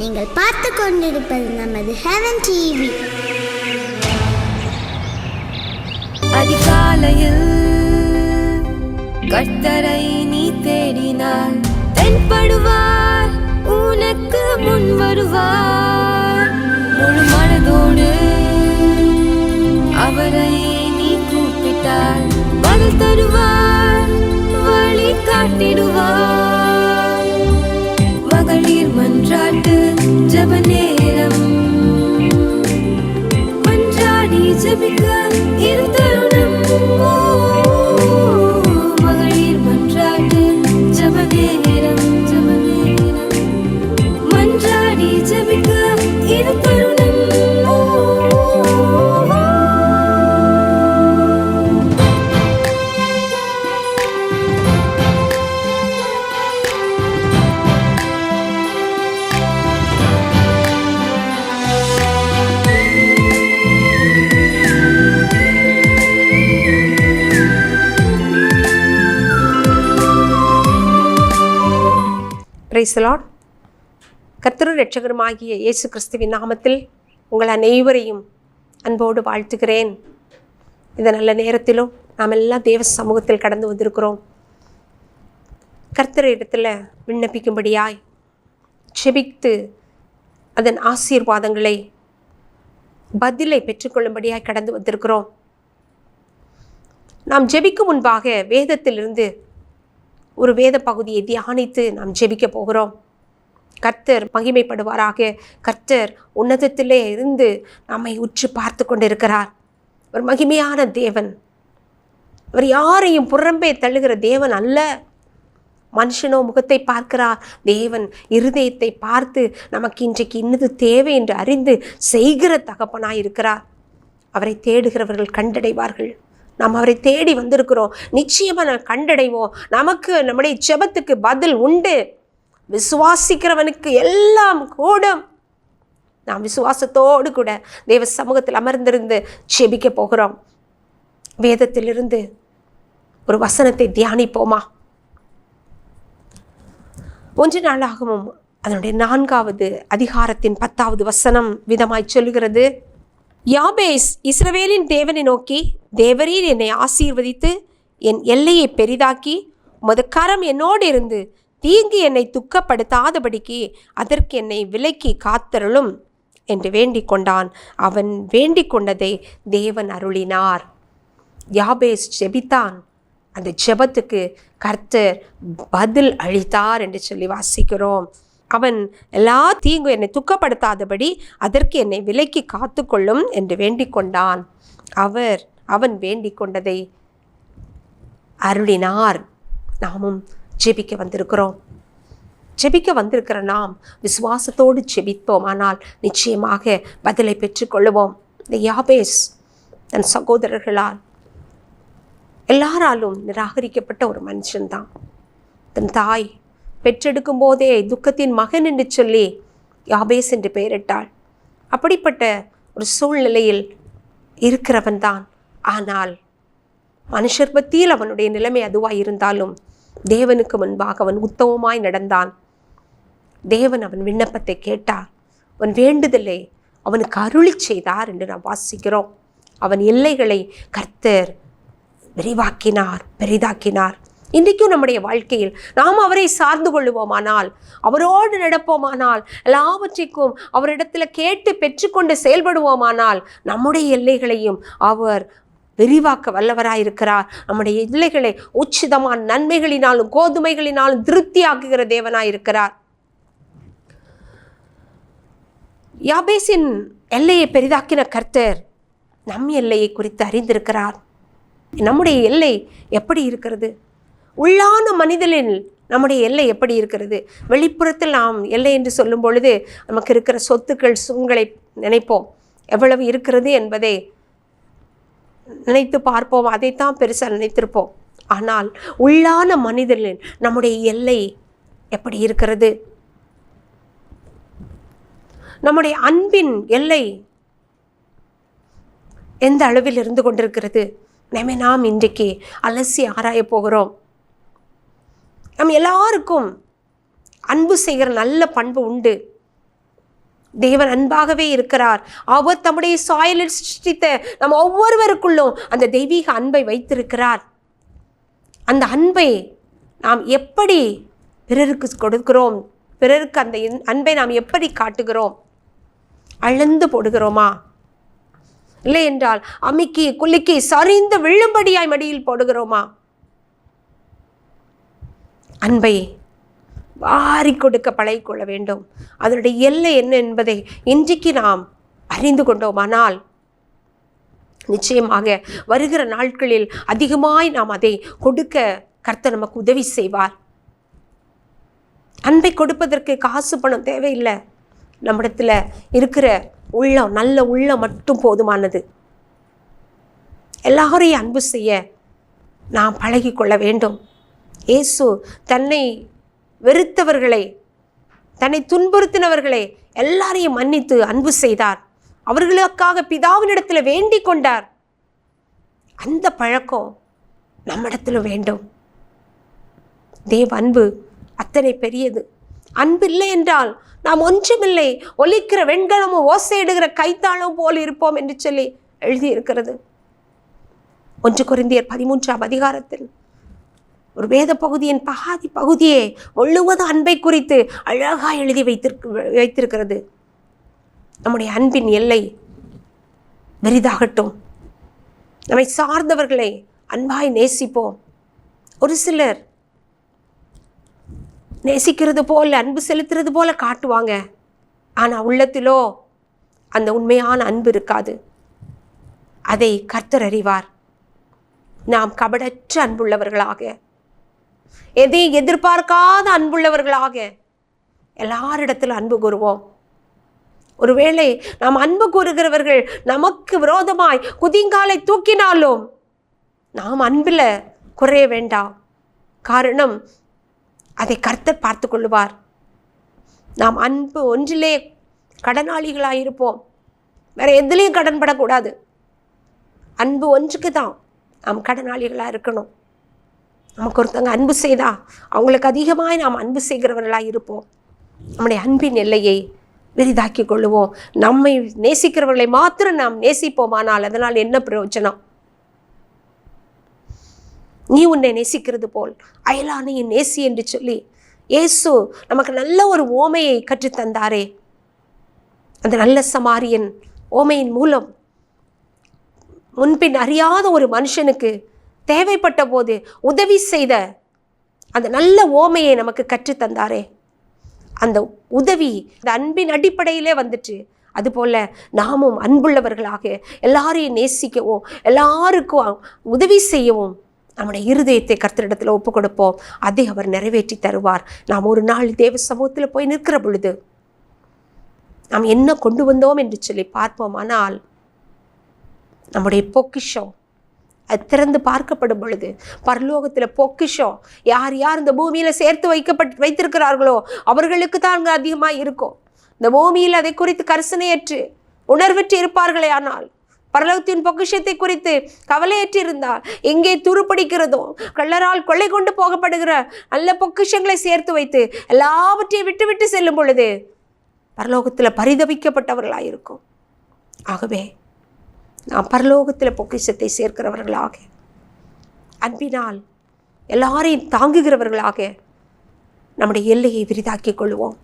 நீங்கள் பார்த்து கொண்டிருப்பது நமது ஹெவன் டிவி. அதிகாலையில் கர்த்தரை நீ தேடினால் தென்படுவார், உனக்கு முன் வருவார். முழு மனதோடு அவரை நீ கூப்பிட்டால் பதில் தருவார், வழி காட்டிடுவார். மகளிர் மன்றாட்டு ஜெப நேரம், மன்றாடி ஜெபிக்க இது தருணம். மகளிர் மன்றாட்டு ஜெப நேரம், மன்றாடி ஜெபிக்க இது தருணம். Praise the Lord. கர்த்தரும் இரட்சகருமாகிய இயேசு கிறிஸ்துவின் நாமத்தில் உங்கள் அனைவரையும் அன்போடு வாழ்த்துகிறேன். இந்த நல்ல நேரத்திலும் நாம் எல்லாம் தேவ சமூகத்தில் கடந்து வந்திருக்கிறோம். கர்த்தரிடத்தில் விண்ணப்பிக்கும்படியாய் செபித்து அதன் ஆசீர்வாதங்களை பதிலை பெற்றுக்கொள்ளும்படியாய் கடந்து வந்திருக்கிறோம். நாம் ஜெபிக்கும் முன்பாக வேதத்திலிருந்து ஒரு வேத பகுதியை தியானித்து நாம் ஜெபிக்க போகிறோம். கர்த்தர் மகிமைப்படுவாராக. கர்த்தர் உன்னதத்திலே இருந்து நம்மை உற்று பார்த்து கொண்டிருக்கிறார். ஒரு மகிமையான தேவன். அவர் யாரையும் புறம்பே தள்ளுகிற தேவன் அல்ல. மனுஷனோ முகத்தை பார்க்கிறார், தேவன் இருதயத்தை பார்த்து நமக்கு இன்றைக்கு இன்னது தேவை என்று அறிந்து செய்கிற தகப்பனாய் இருக்கிறார். அவரை தேடுகிறவர்கள் கண்டடைவார்கள். நாம் அவரை தேடி வந்திருக்கிறோம். நிச்சயமாக நாம் கண்டடைவோம். நமக்கு நம்முடைய ஜெபத்துக்கு பதில் உண்டு. விசுவாசிக்கிறவனுக்கு எல்லாம் கூடும். நாம் விசுவாசத்தோடு கூட தேவ சமூகத்தில் அமர்ந்திருந்து ஜெபிக்க போகிறோம். வேதத்திலிருந்து ஒரு வசனத்தை தியானிப்போமா? 1 நாளாகவும் அதனுடைய 4வது அதிகாரத்தின் 10வது வசனம் விதமாய் சொல்லுகிறது. யாபேஸ் இஸ்ரவேலின் தேவனை நோக்கி, தேவரீர் என்னை ஆசீர்வதித்து என் எல்லையை பெரிதாக்கி உமது கரம் என்னோடு இருந்து தீங்கு என்னை துக்கப்படுத்தாதபடிக்கு அதற்கு என்னை விலக்கி காத்தருளும் என்று வேண்டிக் கொண்டான். அவன் வேண்டிக் கொண்டதை தேவன் அருளினார். யாபேஸ் ஜெபித்தான். அந்த ஜெபத்துக்கு கர்த்தர் பதில் அளித்தார் என்று சொல்லி வாசிக்கிறோம். அவன் எல்லா தீங்கும் என்னை துக்கப்படுத்தாதபடி அதற்கு என்னை விலக்கி காத்து கொள்ளும் என்று வேண்டிக் கொண்டான். அவன் வேண்டிக் கொண்டதை அருளினார். நாமும் ஜெபிக்க வந்திருக்கிறோம். ஜெபிக்க வந்திருக்கிற நாம் விசுவாசத்தோடு ஜெபிப்போம், ஆனால் நிச்சயமாக பதிலை பெற்றுக்கொள்ளுவோம். இந்த யாபேஸ் தன் சகோதரர்களால் எல்லாராலும் நிராகரிக்கப்பட்ட ஒரு மனுஷன்தான். தன் தாய் பெற்றெடுக்கும் போதே துக்கத்தின் மகன் என்று சொல்லி யாபேஸ் என்று பெயரிட்டாள். அப்படிப்பட்ட ஒரு சூழ்நிலையில் இருக்கிறவன் தான். ஆனால் மனுஷர் பத்தியில் அவனுடைய நிலைமை அதுவாய் இருந்தாலும் தேவனுக்கு முன்பாக அவன் உத்தமமாய் நடந்தான். தேவன் அவன் விண்ணப்பத்தை கேட்டார். அவன் வேண்டுதலை அவனுக்கு அருளி செய்தார் என்று நாம் வாசிக்கிறோம். அவன் எல்லைகளை கர்த்தர் விரிவாக்கினார், பெரிதாக்கினார். இன்றைக்கும் நம்முடைய வாழ்க்கையில் நாம் அவரை சார்ந்து கொள்ளுவோமானால், அவரோடு நடப்போமானால், எல்லாவற்றைக்கும் அவரிடத்தில் கேட்டு பெற்றுக்கொண்டு செயல்படுவோமானால் நம்முடைய எல்லைகளையும் அவர் விரிவாக்க வல்லவராயிருக்கிறார். நம்முடைய எல்லைகளை உச்சிதமான நன்மைகளினாலும் கோதுமைகளினாலும் திருப்தியாக்குகிற தேவனாயிருக்கிறார். யாபேசின் எல்லையை பெரிதாக்கின கர்த்தர் நம் எல்லையை குறித்து அறிந்திருக்கிறார். நம்முடைய எல்லை எப்படி இருக்கிறது? உள்ளான மனிதனில் நம்முடைய எல்லை எப்படி இருக்கிறது? வெளிப்புறத்தில் நாம் எல்லை என்று சொல்லும் பொழுது நமக்கு இருக்கிற சொத்துக்கள் சுகங்களை நினைப்போம், எவ்வளவு இருக்கிறது என்பதை நினைத்து பார்ப்போம், அதைத்தான் பெருசாக நினைத்திருப்போம். ஆனால் உள்ளான மனிதனில் நம்முடைய எல்லை எப்படி இருக்கிறது? நம்முடைய அன்பின் எல்லை எந்த அளவில் இருந்து கொண்டிருக்கிறது? நாம் இன்றைக்கு அலசி ஆராய போகிறோம். நம்ம எல்லாருக்கும் அன்பு செய்கிற நல்ல பண்பு உண்டு. தேவன் அன்பாகவே இருக்கிறார். அவர் தம்முடைய சாயலில் சிருஷ்டித்த நம்ம ஒவ்வொருவருக்குள்ளும் அந்த தெய்வீக அன்பை வைத்திருக்கிறார். அந்த அன்பை நாம் எப்படி பிறருக்கு கொடுக்கிறோம்? பிறருக்கு அந்த அன்பை நாம் எப்படி காட்டுகிறோம்? அளந்து போடுகிறோமா? இல்லை என்றால் அமுக்கி குலுக்கி சரிந்து விழும்படியாய் மடியில் போடுகிறோமா? அன்பை வாரி கொடுக்க பழகிக்கொள்ள வேண்டும். அதனுடைய எல்லை என்ன என்பதை இன்றைக்கு நாம் அறிந்து கொண்டோமானால் நிச்சயமாக வருகிற நாட்களில் அதிகமாய் நாம் அதை கொடுக்க கர்த்தர் நமக்கு உதவி செய்வார். அன்பை கொடுப்பதற்கு காசு பணம் தேவையில்லை. நம்மிடத்தில் இருக்கிற உள்ளம், நல்ல உள்ளம் மட்டும் போதுமானது. எல்லாரையும் அன்பு செய்ய நாம் பழகி கொள்ள வேண்டும். இயேசு தன்னை வெறுத்தவர்களை, தன்னை துன்புறுத்தினவர்களை எல்லாரையும் மன்னித்து அன்பு செய்தார். அவர்களுக்காக பிதாவினிடத்தில் வேண்டிக் கொண்டார். அந்த பழக்கம் நம்மிடத்தில் வேண்டும். தேவ அன்பு அத்தனை பெரியது. அன்பு இல்லை என்றால் நாம் ஒன்றுமில்லை, ஒலிக்கிற வெண்கலமும் ஓசையிடுகிற கைத்தாளம் போல் இருப்போம் என்று சொல்லி எழுதியிருக்கிறது. 1 கொரிந்தியர் 13ஆம் அதிகாரத்தில் ஒரு வேத பகுதியின் பாதி பகுதியே முழுவதும் அன்பை குறித்து அழகாக எழுதி வைத்திருக்கிறது. நம்முடைய அன்பின் எல்லை பெரிதாகட்டும். நம்மை சார்ந்தவர்களை அன்பாய் நேசிப்போம். ஒரு சிலர் நேசிக்கிறது போல, அன்பு செலுத்துறது போல காட்டுவாங்க. ஆனால் உள்ளத்திலோ அந்த உண்மையான அன்பு இருக்காது. அதை கர்த்தர் அறிவார். நாம் கபடற்ற அன்புள்ளவர்களாக, எதையும் எதிர்பார்க்காத அன்புள்ளவர்களாக எல்லாரிடத்திலும் அன்பு கூறுவோம். ஒருவேளை நாம் அன்பு கூறுகிறவர்கள் நமக்கு விரோதமாய் குதிங்காலை தூக்கினாலும் நாம் அன்பில் குறைய வேண்டாம். காரணம், அதை கர்த்தர் பார்த்து கொள்ளுவார். நாம் அன்பு ஒன்றிலே கடனாளிகளாக இருப்போம். வேறு எதுலேயும் கடன்படக்கூடாது. அன்பு ஒன்றுக்கு தான் நாம் கடனாளிகளாக இருக்கணும். நமக்கு ஒருத்தங்க அன்பு செய்தால் அவங்களுக்கு அதிகமாக நாம் அன்பு செய்கிறவர்களாக இருப்போம். நம்முடைய அன்பின் எல்லையை விரிதாக்கி கொள்ளுவோம். நம்மை நேசிக்கிறவர்களை மாத்திரம் நாம் நேசிப்போமானால் அதனால் என்ன பிரயோஜனம்? நீ உன்னை நேசிக்கிறது போல் அயலானையும் நேசி என்று சொல்லி இயேசு நமக்கு நல்ல ஒரு ஓமையை கற்றுத்தந்தாரே. அந்த நல்ல சமாரியன் ஓமையின் மூலம் முன்பின் அறியாத ஒரு மனுஷனுக்கு தேவைப்பட்ட போது உதவி செய்த அந்த நல்ல ஓமையை நமக்கு கற்றுத்தந்தாரே. அந்த உதவி அந்த அன்பின் அடிப்படையிலே வந்துட்டு, அதுபோல் நாமும் அன்புள்ளவர்களாக எல்லாரையும் நேசிக்கவும் எல்லாருக்கும் உதவி செய்யவும் நம்முடைய இருதயத்தை கர்த்தரிடத்தில் ஒப்பு கொடுப்போம். அதை அவர் நிறைவேற்றி தருவார். நாம் ஒரு நாள் தேவ சமூகத்தில் போய் நிற்கிற பொழுது நாம் என்ன கொண்டு வந்தோம் என்று சொல்லி பார்ப்போம். ஆனால் நம்முடைய பொக்கிஷம் அது திறந்து பார்க்கப்படும் பொழுது பரலோகத்தில் பொக்கிஷம் யார் யார் இந்த பூமியில் சேர்த்து வைத்திருக்கிறார்களோ அவர்களுக்கு தான் அங்கே அதிகமாக இருக்கும். இந்த பூமியில் அதை குறித்து கரிசனையற்று உணர்வற்று இருப்பார்களே, ஆனால் பரலோகத்தின் பொக்கிஷத்தை குறித்து கவலையற்று இருந்தால் எங்கே துருப்பிடிக்கிறதோ கள்ளரால் கொள்ளை கொண்டு போகப்படுகிற நல்ல பொக்கிஷங்களை சேர்த்து வைத்து எல்லாவற்றையும் விட்டு விட்டு செல்லும் பொழுது பரலோகத்தில் பரிதவிக்கப்பட்டவர்களாக இருக்கும். ஆகவே நாம் பரலோகத்தில் பொக்கிஷத்தை சேர்க்கிறவர்களாக, அன்பினால் எல்லாரையும் தாங்குகிறவர்களாக நம்முடைய எல்லையை விரிதாக்கி கொள்வோம்.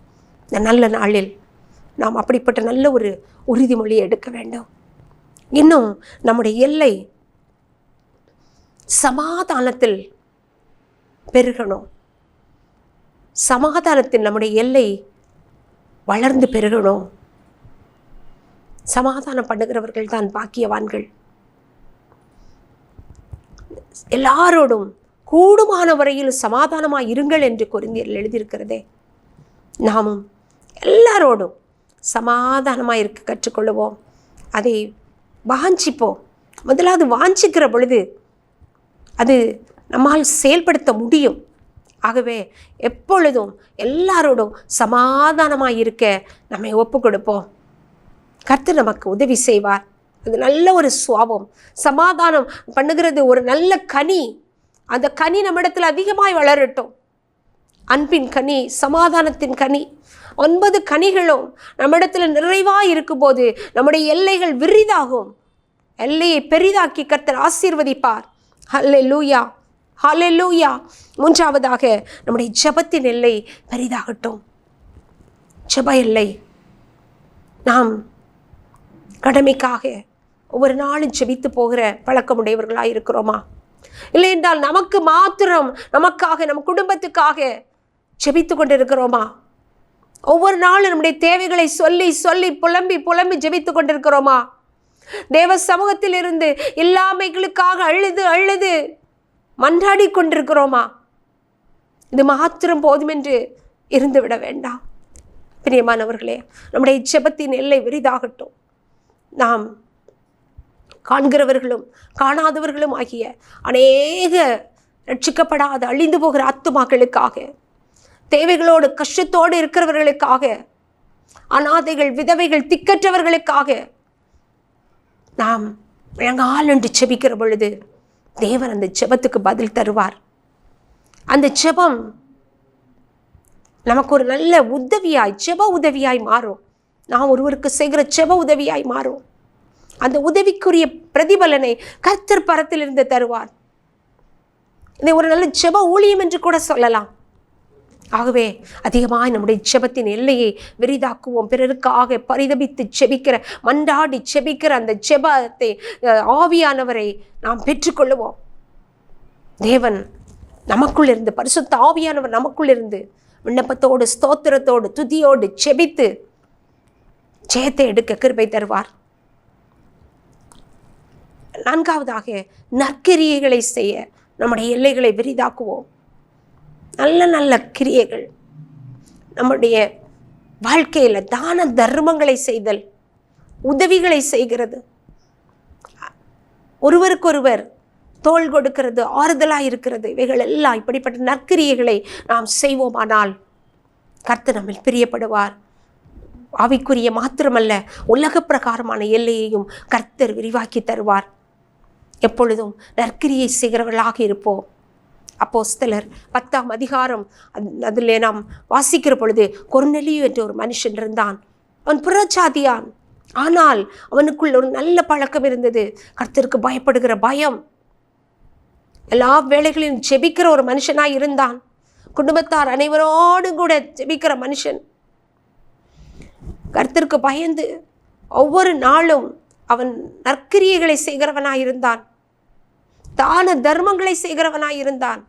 இந்த நல்ல நாளில் நாம் அப்படிப்பட்ட நல்ல ஒரு உறுதிமொழியை எடுக்க வேண்டும். இன்னும் நம்முடைய எல்லை சமாதானத்தில் பெருகணும். சமாதானத்தில் நம்முடைய எல்லை வளர்ந்து பெருகணும். சமாதானம் பண்ணுகிறவர்கள் தான் பாக்கியவான்கள். எல்லாரோடும் கூடுமான வரையில் சமாதானமாக இருங்கள் என்று கொரிந்தியரில் எழுதியிருக்கிறதே. நாமும் எல்லாரோடும் சமாதானமாக இருக்க கற்றுக்கொள்ளுவோம். அதை வாஞ்சிப்போம். முதலாவது வாஞ்சிக்கிற பொழுது அது நம்மால் செயல்படுத்த முடியும். ஆகவே எப்பொழுதும் எல்லாரோடும் சமாதானமாக இருக்க நம்மை ஒப்பு கொடுப்போம். கர்த்தர் நமக்கு உதவி செய்வார். அது நல்ல ஒரு சுவாபம். சமாதானம் பண்ணுகிறது ஒரு நல்ல கனி. அந்த கனி நம்மிடத்தில் அதிகமாய் வளரட்டும். அன்பின் கனி, சமாதானத்தின் கனி, 9 கனிகளும் நம்மிடத்தில் நிறைவாக இருக்கும்போது நம்முடைய எல்லைகள் விரிதாகும். எல்லையை பெரிதாக்கி கர்த்தர் ஆசீர்வதிப்பார். ஹல்லேலூயா, ஹல்லேலூயா. 3ஆவதாக நம்முடைய ஜெபத்தின் எல்லை பெரிதாகட்டும். ஜெப எல்லை. நாம் கடமைக்காக ஒவ்வொரு நாளும் ஜெபித்து போகிற பழக்கமுடையவர்களாக இருக்கிறோமா? இல்லை என்றால் நமக்கு மாத்திரம், நமக்காக, நம் குடும்பத்துக்காக ஜெபித்து கொண்டு இருக்கிறோமா? ஒவ்வொரு நாளும் நம்முடைய தேவைகளை சொல்லி சொல்லி புலம்பி புலம்பி ஜெபித்து கொண்டிருக்கிறோமா? தேவ சமூகத்தில் இருந்து இல்லாமைகளுக்காக அழுது அழுது மன்றாடி கொண்டிருக்கிறோமா? இது மாத்திரம் போதுமென்று இருந்து விட வேண்டாம். பிரியமானவர்களே, நம்முடைய ஜெபத்தின் எல்லை விரிதாகட்டும். நாம் காண்கிறவர்களும் காணாதவர்களும் ஆகிய அநேக ரட்சிக்கப்படாத அழிந்து போகிற ஆத்துமாக்களுக்காக, தேவைகளோடு கஷ்டத்தோடு இருக்கிறவர்களுக்காக, அனாதைகள், விதவைகள், திக்கற்றவர்களுக்காக நாம் முழங்கால் என்று ஜெபிக்கிற பொழுது தேவன் அந்த ஜெபத்துக்கு பதில் தருவார். அந்த ஜெபம் நமக்கு ஒரு நல்ல உதவியாய், ஜெப உதவியாய் மாறும். நாம் ஒருவருக்கு செய்கிற ஜெப உதவியாய் மாறும். அந்த உதவிக்குரிய பிரதிபலனை கர்த்தர் பரத்திலிருந்து தருவார். இதை ஒரு நல்ல ஜெப ஊழியம் என்று கூட சொல்லலாம். ஆகவே அதிகமாக நம்முடைய ஜெபத்தின் எல்லையை விரிதாக்குவோம். பிறருக்காக பரிதபித்து ஜெபிக்கிற, மன்றாடி ஜெபிக்கிற அந்த ஜெபத்தை, ஆவியானவரை நாம் பெற்றுக்கொள்ளுவோம். தேவன் நமக்குள் இருந்து, பரிசுத்த ஆவியானவர் நமக்குள் இருந்து விண்ணப்பத்தோடு, ஸ்தோத்திரத்தோடு, துதியோடு ஜெபித்து ஜெயத்தை எடுக்க கிருபை தருவார். 4ஆவதாக நற்கிரியைகளை செய்ய நம்முடைய எல்லைகளை விரிதாக்குவோம். நல்ல நல்ல கிரியைகள் நம்முடைய வாழ்க்கையில், தான தர்மங்களை செய்தல், உதவிகளை செய்கிறது, ஒருவருக்கொருவர் தோள் கொடுக்கிறது, ஆறுதலாக இருக்கிறது, இவைகள் எல்லாம், இப்படிப்பட்ட நற்கிரியைகளை நாம் செய்வோமானால் கர்த்தர் நம்மில் பிரியப்படுவார். ஆவிக்குரிய மாத்திரமல்ல, உலக பிரகாரமான எல்லையையும் கர்த்தர் விரிவாக்கி தருவார். எப்பொழுதும் நற்கிரியை செய்கிறவர்களாக இருப்போம். அப்போஸ்தலர் 10ஆம் அதிகாரம் அதில் நாம் வாசிக்கிற பொழுது, கொர்நேலியு என்ற ஒரு மனுஷன் இருந்தான். அவன் புறஜாதியான். ஆனால் அவனுக்குள் ஒரு நல்ல பழக்கம் இருந்தது, கர்த்தருக்கு பயப்படுகிற பயம். எல்லா வேளைகளிலும் ஜெபிக்கிற ஒரு மனுஷனாய் இருந்தான். குடும்பத்தார் அனைவரோடு கூட ஜெபிக்கிற மனுஷன். கர்த்தருக்கு பயந்து ஒவ்வொரு நாளும் அவன் நற்கிரியைகளை செய்கிறவனாய் இருந்தான், தான தர்மங்களை செய்கிறவனாய் இருந்தான்.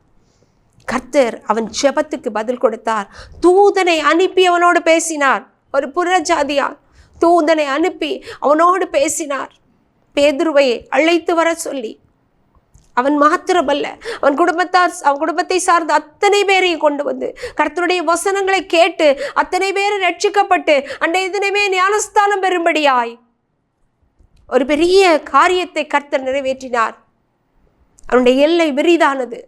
கர்த்தர் அவன் ஜெபத்துக்கு பதில் கொடுத்தார். தூதனை அனுப்பி அவனோடு பேசினார். ஒரு புறஜாதியார் தூதனை அனுப்பி அவனோடு பேசினார். பேதுருவை அழைத்து வர சொல்லி, அவன் மாத்திரமல்ல, அவன் குடும்பத்தை சார்ந்த அத்தனை பேரையும் கொண்டு வந்து கர்த்தருடைய வசனங்களை கேட்டு அத்தனை பேர் ரட்சிக்கப்பட்டு அன்றைய தினமே ஞானஸ்தானம் பெறும்படியாய் ஒரு பெரிய காரியத்தை கர்த்தர் நிறைவேற்றினார். அவனுடைய எல்லை விரிதானது.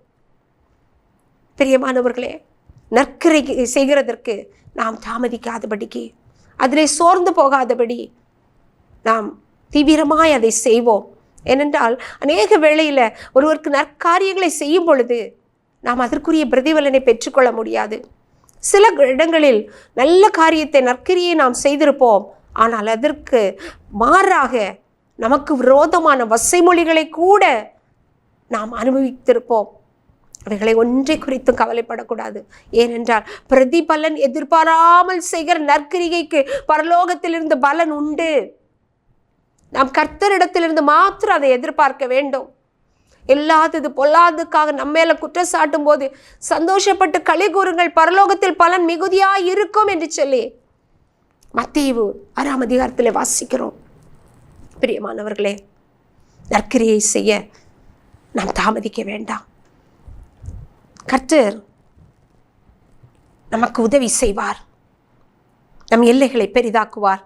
பிரியமானவர்களே, நற்கிரை செய்கிறதற்கு நாம் தாமதிக்காதபடிக்கு, அதிலே சோர்ந்து போகாதபடி நாம் தீவிரமாய் அதை செய்வோம். ஏனென்றால் அநேக வேளையில் ஒருவருக்கு நற்காரியங்களை செய்யும் பொழுது நாம் அதற்குரிய பிரதிபலனை பெற்றுக்கொள்ள முடியாது. சில இடங்களில் நல்ல காரியத்தை, நற்கிரியை நாம் செய்திருப்போம். ஆனால் அதற்கு மாறாக நமக்கு விரோதமான வசைமொழிகளை கூட நாம் அனுபவித்திருப்போம். அவைகளை ஒன்றை குறித்தும் கவலைப்படக்கூடாது. ஏனென்றால் பிரதிபலன் எதிர்பாராமல் செய்கிற நற்கிரிகைக்கு பரலோகத்திலிருந்து பலன் உண்டு. நாம் கர்த்தரிடத்திலிருந்து மாத்திரம் அதை எதிர்பார்க்க வேண்டும். இல்லாதது பொல்லாததுக்காக நம்ம மேல குற்றம் சாட்டும் போது சந்தோஷப்பட்டு களி கூறுங்கள், பரலோகத்தில் பலன் மிகுதியாய் இருக்கும் என்று சொல்லி மத்தேயு 6ஆம் அதிகாரத்தில் வாசிக்கிறோம். பிரியமானவர்களே, நற்கிரியை செய்ய நாம் தாமதிக்க வேண்டாம். கர்த்தர் நமக்கு உதவி செய்வார், நம் எல்லைகளை பெரிதாக்குவார்.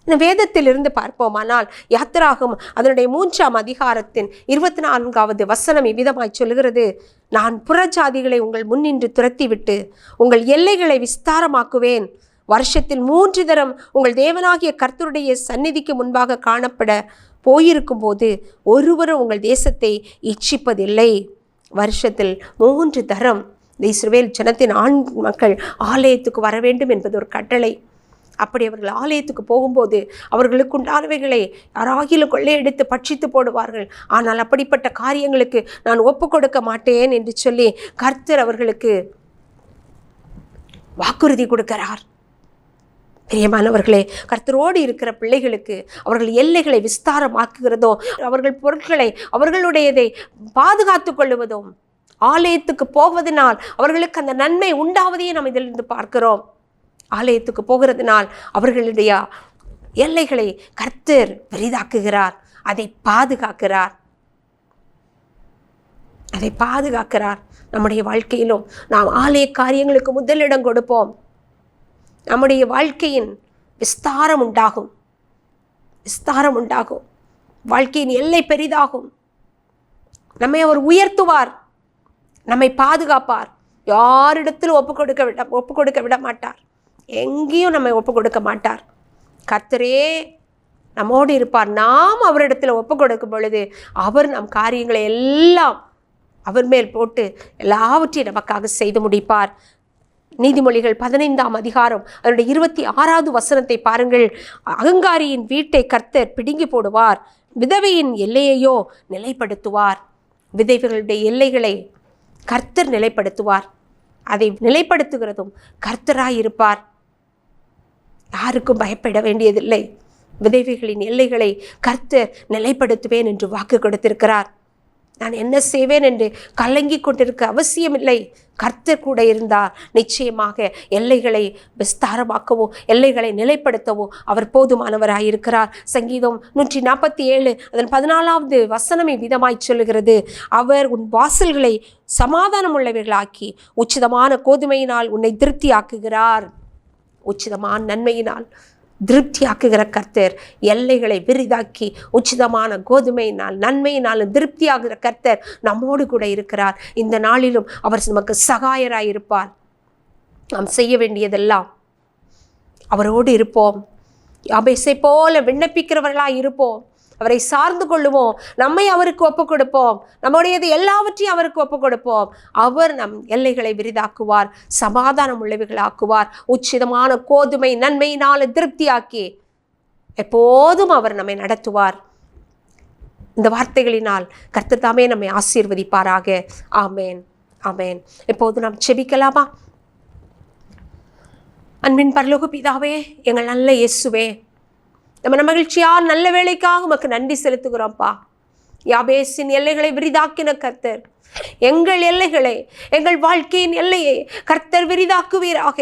வேதத்தில் இருந்து பார்ப்போமானால், யாத்திராகமம் அதனுடைய 3ஆம் அதிகாரத்தின் 24வது வசனம் இவ்விதமாய் சொல்கிறது: நான் புறஜாதிகளை உங்கள் முன்னின்று துரத்திவிட்டு உங்கள் எல்லைகளை விஸ்தாரமாக்குவேன். வருஷத்தில் 3 தரம் உங்கள் தேவனாகிய கர்த்தருடைய சந்நிதிக்கு முன்பாக காணப்பட போயிருக்கும் போது ஒருவரும் உங்கள் தேசத்தை இச்சிப்பதில்லை. வருஷத்தில் 3 தரம் இந்த இஸ்ரவேல் ஜனத்தின் ஆண் மக்கள் ஆலயத்துக்கு வர வேண்டும் என்பது ஒரு கட்டளை. அப்படி அவர்கள் ஆலயத்துக்கு போகும்போது அவர்களுக்கு உண்டானவைகளை யாராகிலும் கொள்ளையடித்து பட்சித்து போடுவார்கள். ஆனால் அப்படிப்பட்ட காரியங்களுக்கு நான் ஒப்பு கொடுக்க மாட்டேன் என்று சொல்லி கர்த்தர் அவர்களுக்கு வாக்குறுதி கொடுக்கிறார். பிரியமானவர்களே, கர்த்தரோடு இருக்கிற பிள்ளைகளுக்கு அவர்கள் எல்லைகளை விஸ்தாரமாக்குகிறதோ, அவர்கள் பொருட்களை அவர்களுடையதை பாதுகாத்து கொள்ளுவதும், ஆலயத்துக்கு போவதனால் அவர்களுக்கு அந்த நன்மை உண்டாவதையும் நாம் இதிலிருந்து பார்க்கிறோம். ஆலயத்துக்கு போகிறதுனால் அவர்களுடைய எல்லைகளை கர்த்தர் பெரிதாக்குகிறார், அதை பாதுகாக்கிறார். நம்முடைய வாழ்க்கையிலும் நாம் ஆலய காரியங்களுக்கு முதலிடம் கொடுப்போம். நம்முடைய வாழ்க்கையின் விஸ்தாரம் உண்டாகும். வாழ்க்கையின் எல்லை பெரிதாகும். நம்மை அவர் உயர்த்துவார், நம்மை பாதுகாப்பார். யாரிடத்திலும் ஒப்பு கொடுக்க விட மாட்டார். எங்கேயும் நம்மை ஒப்பு கொடுக்க மாட்டார். கர்த்தரே நம்மோடு இருப்பார். நாம் அவரிடத்தில் ஒப்பு கொடுக்கும் பொழுது அவர் நம் காரியங்களை எல்லாம் அவர் மேல் போட்டு எல்லாவற்றையும் நமக்காக செய்து முடிப்பார். நீதிமொழிகள் 15ஆம் அதிகாரம் அதனுடைய 26வது வசனத்தை பாருங்கள். அகங்காரியின் வீட்டை கர்த்தர் பிடுங்கி போடுவார், விதவையின் எல்லையையோ நிலைப்படுத்துவார். விதவைகளுடைய எல்லைகளை கர்த்தர் நிலைப்படுத்துவார். அதை நிலைப்படுத்துகிறதும் கர்த்தராயிருப்பார். யாருக்கும் பயப்பட வேண்டியதில்லை. விதவைகளின் எல்லைகளை கர்த்தர் நிலைப்படுத்துவேன் என்று வாக்கு கொடுத்திருக்கிறார். நான் என்ன செய்வேன் என்று கலங்கி கொண்டிருக்க அவசியமில்லை. கர்த்தர் கூட இருந்தார். நிச்சயமாக எல்லைகளை விஸ்தாரமாக்கவோ எல்லைகளை நிலைப்படுத்தவோ அவர் போதுமானவராயிருக்கிறார். சங்கீதம் 147 அதன் 14வது வசனம் விதமாய் சொல்லுகிறது, அவர் உன் வாசல்களை சமாதானம் உள்ளவைகளாக்கி உச்சிதமான கோதுமையினால் உன்னை திருப்தியாக்குகிறார். உச்சிதமான நன்மையினால் திருப்தியாக்குகிற கர்த்தர் எல்லைகளை விரிதாக்கி உச்சிதமான கோதுமையினால் நன்மையினாலும் திருப்தியாகிற கர்த்தர் நம்மோடு கூட இருக்கிறார். இந்த நாளிலும் அவர் நமக்கு சகாயராயிருப்பார். நாம் செய்ய வேண்டியதெல்லாம் அவரோடு இருப்போம். யாபேசை போல விண்ணப்பிக்கிறவர்களாய் இருப்போம். அவரை சார்ந்து கொள்ளுவோம். நம்மை அவருக்கு ஒப்பு கொடுப்போம். நம்முடையது எல்லாவற்றையும் அவருக்கு ஒப்பு கொடுப்போம். அவர் நம் எல்லைகளை விரிதாக்குவார், சமாதானம் உள்ளவைகளாக்குவார். உச்சிதமான கோதுமை நன்மையினால திருப்தியாக்கி எப்போதும் அவர் நம்மை நடத்துவார். இந்த வார்த்தைகளினால் கர்த்தர் தாமே நம்மை ஆசீர்வதிப்பாராக. ஆமேன், ஆமேன். எப்போது நாம் செபிக்கலாமா? அன்பின் பரலோக பிதாவே, எங்கள் நல்ல இயேசுவே, நம்ம மகிழ்ச்சியார் நல்ல வேலைக்காக உமக்கு நன்றி செலுத்துகிறோம்ப்பா. யாபேசின் எல்லைகளை விரிதாக்கின கர்த்தர் எங்கள் எல்லைகளை, எங்கள் வாழ்க்கையின் எல்லையை கர்த்தர் விரிதாக்குவீராக.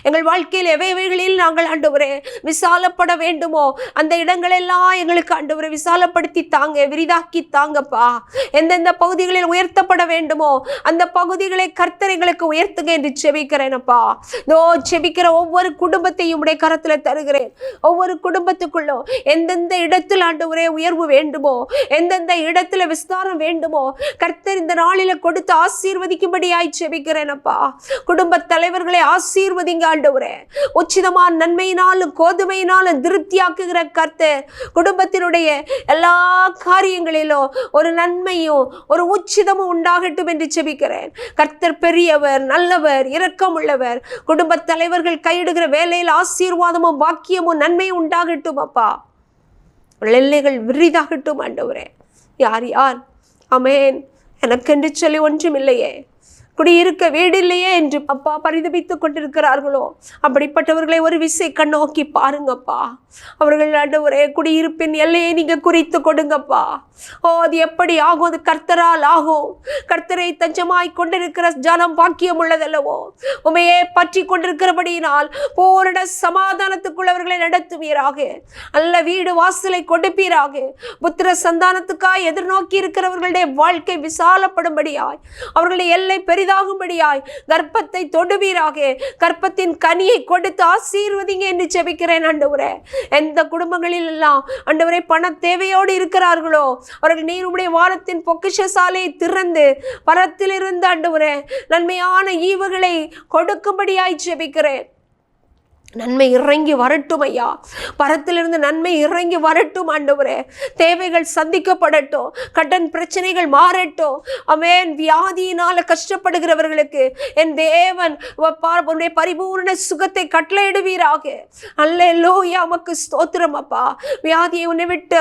எங்கள் வாழ்க்கையில் எவைகளில் நாங்கள் ஆண்டவரே விசாலப்பட வேண்டுமோ அந்த இடங்களெல்லாம் எங்களுக்கு ஆண்டவரே விசாலப்படுத்தி தாங்க, விரிதாக்கி தாங்கப்பா. எந்தெந்த பகுதிகளில் உயர்த்தப்பட வேண்டுமோ அந்த பகுதிகளை கர்த்தர் எங்களுக்கு உயர்த்துங்க என்று செபிக்கிறேனப்பா. செபிக்கிற ஒவ்வொரு குடும்பத்தையும் உடைய கரத்தில் தருகிறேன். ஒவ்வொரு குடும்பத்துக்குள்ளும் எந்தெந்த இடத்தில் ஆண்டவரே உயர்வு வேண்டுமோ, எந்தெந்த இடத்துல விஸ்தாரம் வேண்டுமோ கர்த்தர் இந்த நாள் கொடுத்து ஆசீர்வதிக்கும்படியாய் செபிக்கிறேனப்பா. குடும்ப தலைவர்களை ஆசீர்வதிங்க ஆண்டவரே. உச்சிதமான நன்மையினாலும் கோதுமையினாலும் திருப்தியாக்குகிற கர்த்தர் குடும்பத்தினுடைய எல்லா காரியங்களிலும் ஒரு நன்மையும் ஒரு உச்சிதமும் உண்டாகட்டும் என்று செபிக்கிறேன். கர்த்தர் பெரியவர், நல்லவர், இரக்கம் உள்ளவர். குடும்ப தலைவர்கள் கையிடுகிற வேலையில் ஆசீர்வாதமும் பாக்கியமும் நன்மையும் உண்டாகட்டும் அப்பா. எல்லைகள் விரிதாகட்டும் ஆண்டவரே. யார் யார் ஆமென் எனக்கென்று சொல்லி ஒன்றுமில்லையே, குடியிருக்க வீடு இல்லையே என்று அப்பா பரிதபித்துக் கொண்டிருக்கிறார்களோ அப்படிப்பட்டவர்களை ஒரு விசை கண்ணோக்கி பாருங்கப்பா. அவர்கள் ஆண்டவரே குடியிருப்பின் எல்லையை நீங்க குறித்து கொடுங்கப்பா. அது எப்படி ஆகும்? அது கர்த்தரால் ஆகும். கர்த்தரை தஞ்சமாய் கொண்டிருக்கிற ஜனம் பாக்கியம் உள்ளதல்லவோ. உமையே பற்றி கொண்டிருக்கிறபடியினால் பூரண சமாதானத்துக்குள்ளவர்களை நடத்துவீராக. நல்ல வீடு வாசலை கொடுப்பீராக. புத்திர சந்தானத்துக்காய் எதிர்நோக்கி இருக்கிறவர்களுடைய வாழ்க்கை விசாலப்படும்படியாய், அவர்களுடைய எல்லை பெரிதாகும்படியாய் கர்ப்பத்தை தொடுவீராக. கர்ப்பத்தின் கனியை கொடுத்து ஆசீர்வதிங்க என்று ஜெபிக்கிறேன் ஆண்டவரே. எந்த குடும்பங்களில் எல்லாம் ஆண்டவரே பண தேவையோடு இருக்கிறார்களோ அவர்கள் நீருடைய வாரத்தின் பொக்கிஷ சாலையை திறந்து பரத்திலிருந்து ஆண்டவரே நன்மையான ஈவுகளை கொடுக்கும்படியாய் ஜெபிக்கிறேன். நன்மை இறங்கி வரட்டும் ஐயா. பரத்திலிருந்து நன்மை இறங்கி வரட்டும் ஆண்டவரே. தேவைகள் சந்திக்கப்படட்டும், கடன் பிரச்சனைகள் மாறட்டும். ஆமென். வியாதியினால கஷ்டப்படுகிறவர்களுக்கு என் தேவன் உன்னுடைய பரிபூர்ண சுகத்தை கட்டளையிடுவீராக. அல்லேலூயா, உமக்கு ஸ்தோத்திரம் அப்பா. வியாதியை உன்னை விட்டு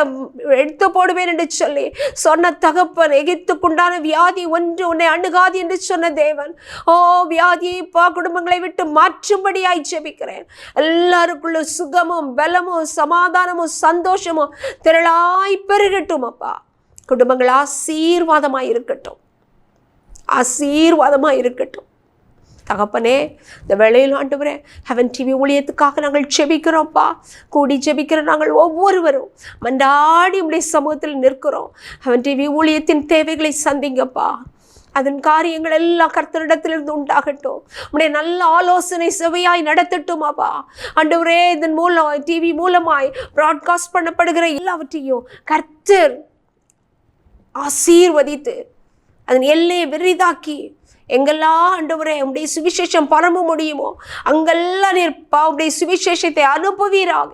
எடுத்து போடுவேன் என்று சொல்லி சொன்ன தகப்பன், எகிப்துக்குண்டான வியாதி ஒன்று உன்னை அணுகாது என்று சொன்ன தேவன், ஓ வியாதியை குடும்பங்களை விட்டு மாற்றும்படியாய் ஜெபிக்கிறேன். எல்லாருக்குள்ள சுகமும் பலமும் சமாதானமும் சந்தோஷமும் திரளாய் பெருகட்டும் அப்பா. குடும்பங்கள் ஆசீர்வாதமாய் இருக்கட்டும், ஆசீர்வாதமாய் இருக்கட்டும் தகப்பனே. இந்த வேளையில் ஆண்டவரே, ஹெவன் டிவி ஊழியத்துக்காக நாங்கள் ஜெபிக்கிறோம்ப்பா. கூடி ஜெபிக்கிற நாங்கள் ஒவ்வொருவரும் மன்றாடி உடைய சமூகத்தில் நிற்கிறோம். ஹெவன் டிவி ஊழியத்தின் தேவைகளை சந்திங்கப்பா. அதன் காரியங்கள் எல்லாம் கர்த்தரிடத்திலிருந்து உண்டாகட்டும். உடைய நல்ல ஆலோசனை செவையாய் நடத்தட்டும் அப்பா. ஆண்டவரே, இதன் மூலம் டிவி மூலமாய் பிராட்காஸ்ட் பண்ணப்படுகிற எல்லாவற்றையும் கர்த்தர் ஆசீர்வதித்து அதன் எல்லையை விரிதாக்கி எங்கெல்லாம் ஆண்டவரே உடைய சுவிசேஷம் பரம்ப முடியுமோ அங்கெல்லாம் நீர் உடைய சுவிசேஷத்தை அனுப்புவீராக.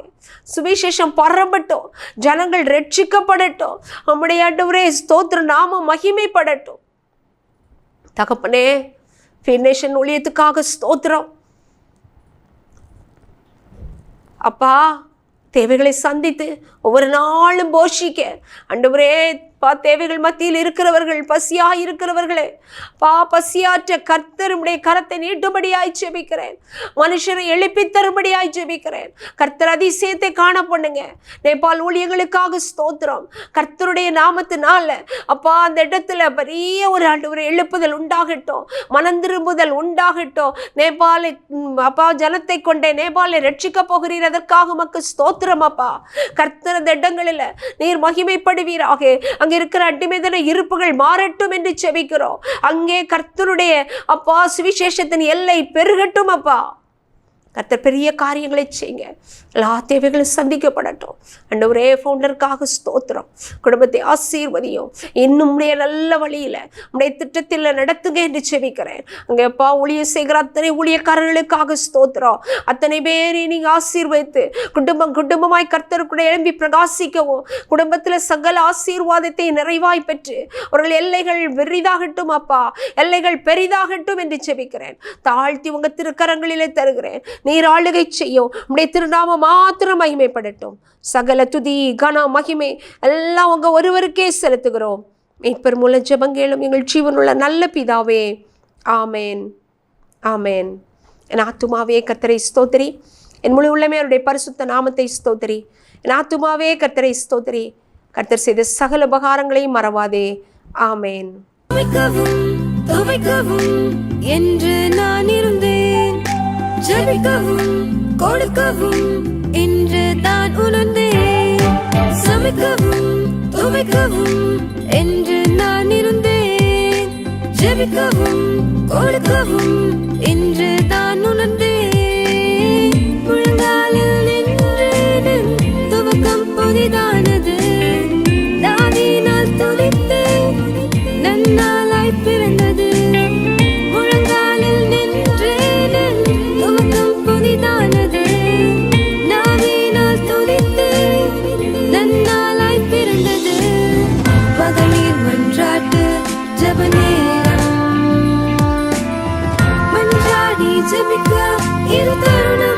சுவிசேஷம் பரம்பட்டும், ஜனங்கள் ரட்சிக்கப்படட்டும். நம்முடைய ஆண்டவரே ஸ்தோத்திர நாமம் மகிமைப்படட்டும் தகப்பனே. நேஷன் ஊழியத்துக்காக ஸ்தோத்திரம் அப்பா. தேவைகளை சந்தித்து ஒவ்வொரு நாளும் போஷிக்க ஆண்டவரே, தேவைகள் மத்தியில் இருக்கிறவர்கள், பசியாய் இருக்கிறவர்களே பசியாற்ற கர்த்தர் உம்முடைய கரத்தை நீட்டும்படியாய் ஜெபிக்கிறேன். மனுஷரை எழுப்பி தரும்படியாய் ஜெபிக்கிறேன். கர்த்தர் அதிசயத்தை காண பண்ணுங்க. நேபாள் ஊழியர்களுக்காக ஸ்தோத்திரம். கர்த்தருடைய நாமத்தினால அப்பா அந்த இடத்துல பெரிய ஒரு ஆண்டவரை எழுப்புதல் உண்டாகட்டும், மனம் திரும்புதல் உண்டாகட்டும். நேபாளை அப்பா ஜனத்தை கொண்டே நேபாளை ரட்சிக்க போகிறீர், அதற்காக உமக்கு ஸ்தோத்திரம் அப்பா. கர்த்தர் அந்த இடங்களில் நீர் மகிமைப்படுவீராக. அங்கே இருக்கிற அடிமைதன இருப்புகள் மாறட்டும் என்று ஜெபிக்கிறோம். அங்கே கர்த்தருடைய அப்பா சுவிசேஷத்தின் எல்லை பெருகட்டும் அப்பா. கர்த்தர் பெரிய காரியங்களை செய்யுங்க. எல்லா தேவைகளும் சந்திக்கப்படட்டும். ஆண்டவரே, ஃபவுண்டருக்காக ஸ்தோத்திரம். குடும்பத்தை ஆசீர்வதியும். இன்னும் உடைய நல்ல வழியில் உடைய திட்டத்தில் நடத்துங்க என்று ஜெபிக்கிறேன். அங்கே அப்பா ஊழியம் செய்கிற அத்தனை ஊழியக்காரர்களுக்காக ஸ்தோத்திரம். அத்தனை பேரை நீங்கள் ஆசீர்வதித்து குடும்பமாய் கர்த்தருக்குடைய எழும்பி பிரகாசிக்கவும், குடும்பத்தில் சகல ஆசீர்வாதத்தை நிறைவாய் பெற்று அவர்கள் எல்லைகள் விரிதாகட்டும் அப்பா, எல்லைகள் பெரிதாகட்டும் என்று ஜெபிக்கிறேன். தாழ்த்தி உங்கள் திருக்கரங்களிலே தருகிறேன். நீர் ஆளுகை செய்யும். உடைய திருநாமம் மாத்திரம் மகிமைப்படட்டும். சகல துதி கன மகிமை எல்லாம் உங்க ஒருவருக்கே செலுத்துகிறோம். மீட்பர் மூலம் ஜெபங்கேளும் எங்கள் ஜீவனுள்ள நல்ல பிதாவே, ஆமேன், ஆமேன். என் ஆத்துமாவே கர்த்தரை ஸ்தோத்திரி, என் முழு உள்ளமே அவருடைய பரிசுத்த நாமத்தை ஸ்தோத்திரி. என் ஆத்துமாவே கர்த்தரை ஸ்தோத்திரி, கர்த்தர் செய்த சகல உபகாரங்களையும் மறவாதே. ஆமேன். என்று நான் இருந்தேன், ஜெபிக்கவும் கொடுக்கவும் என்று தான் உணர்ந்தேன். சமைக்கவும் துவைக்கவும் என்று நான் இருந்தேன், ஜெபிக்கவும் கொடுக்கவும் என்று தான் உணர்ந்தேன். முழங்காலில் நின்று துவக்கம் புதிதானது, தாவினால் துதித்து நன்னாளாய் பிறந்தது. மன்றாடி ஜெபிக்க இது தருணம்.